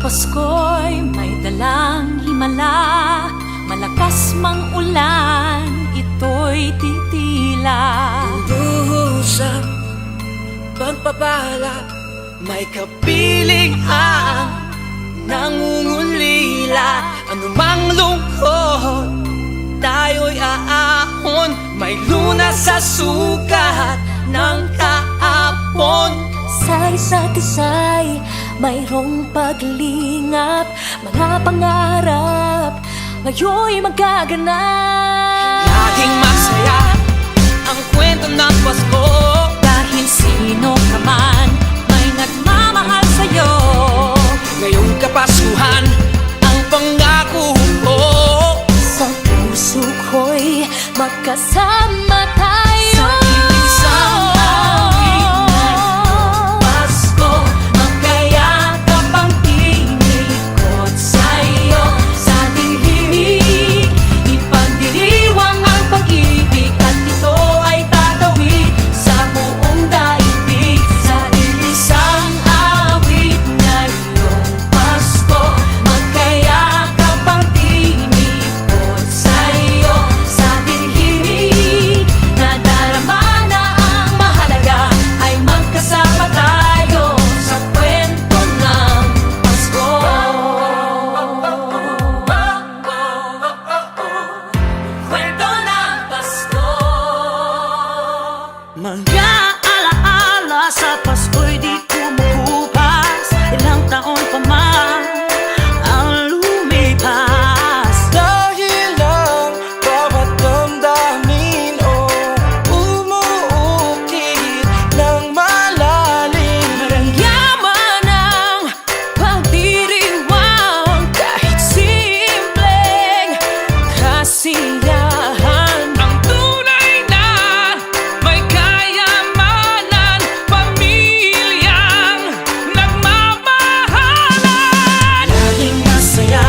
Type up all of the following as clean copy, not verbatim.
Pasko'y may dalang himala, malakas mang ulan, ito'y titila. Duhusap, pagpapala, may kapiling ang nangungulila. Anumang lungkot, tayo'y aahon, may lunas sa sukat ng kahapon. Sa isa't isa'y mayroong paglingap, mga pangarap ngayon'y magaganap. Laging masaya ang kwento ng Pasko, Dahil sino ka man may nagmamahal sa'yo. ngayong Kapaskuhan ang pangako ko. Sa puso ko'y magkasama tayo. Sa isang awit ngayong Pasko, magkayakap ang tinikot sa'yo. Sa ating himig, ipagdiriwang ang pag-ibig, at ito ay tatawid sa buong daigdig. Sa isang awit ngayong Pasko, magkayakap ang tinikot sa'yo. Sa ating himig, nadarama na ang mahalaga, ay magkasama tayo sa kwento ng Pasko. Kwento ng Pasko. Mga alaala sa Pasko'y di kumukupas, ilang taon pa man ang lumipas. dahil ang bawat damdamin umuukit ng malalim. Yaman ang pagdiriwang, kahit simpleng kasiyahan. Ang tunay na may kayamanan, pamilyang nagmamahalan. Laging masaya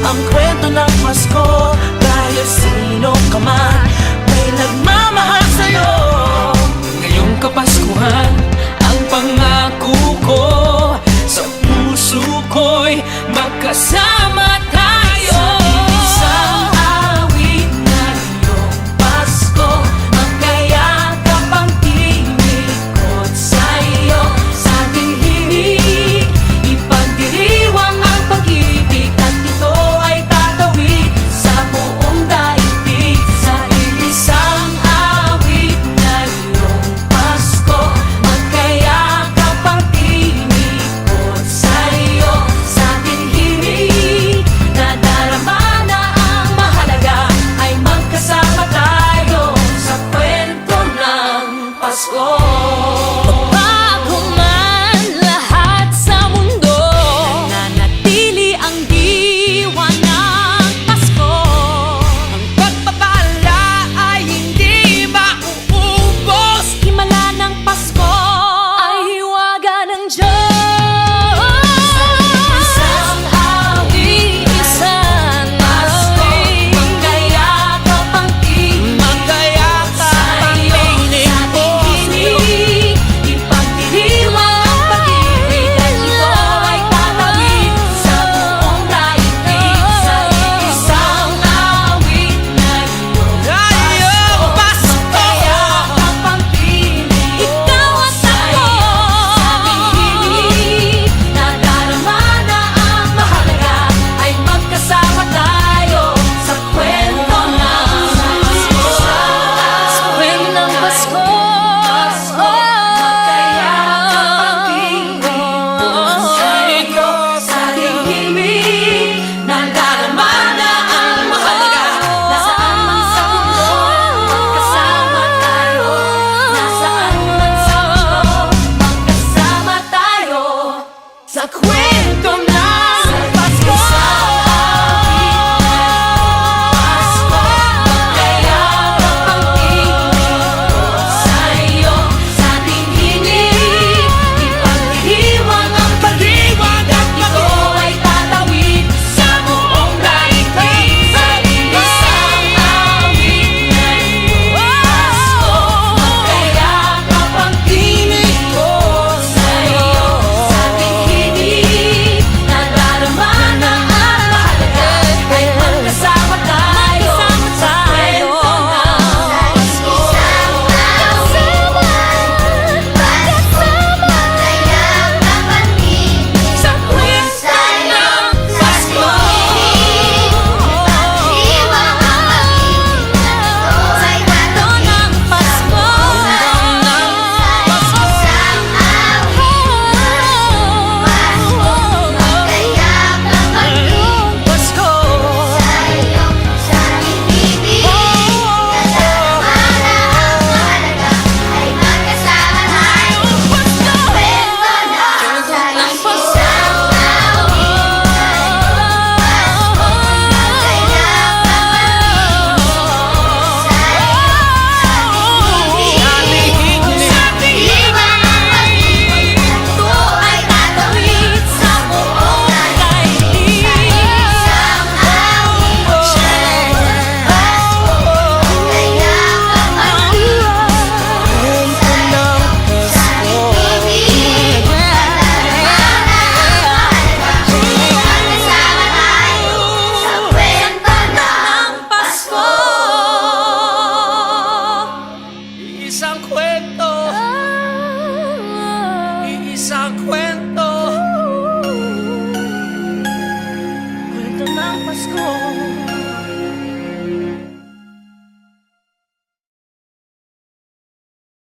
ang kwento ng Pasko, dahil sino ka man may nagmamahal sa'yo. Ngayong Kapaskuhan ang pangako ko, sa puso ko'y magkasama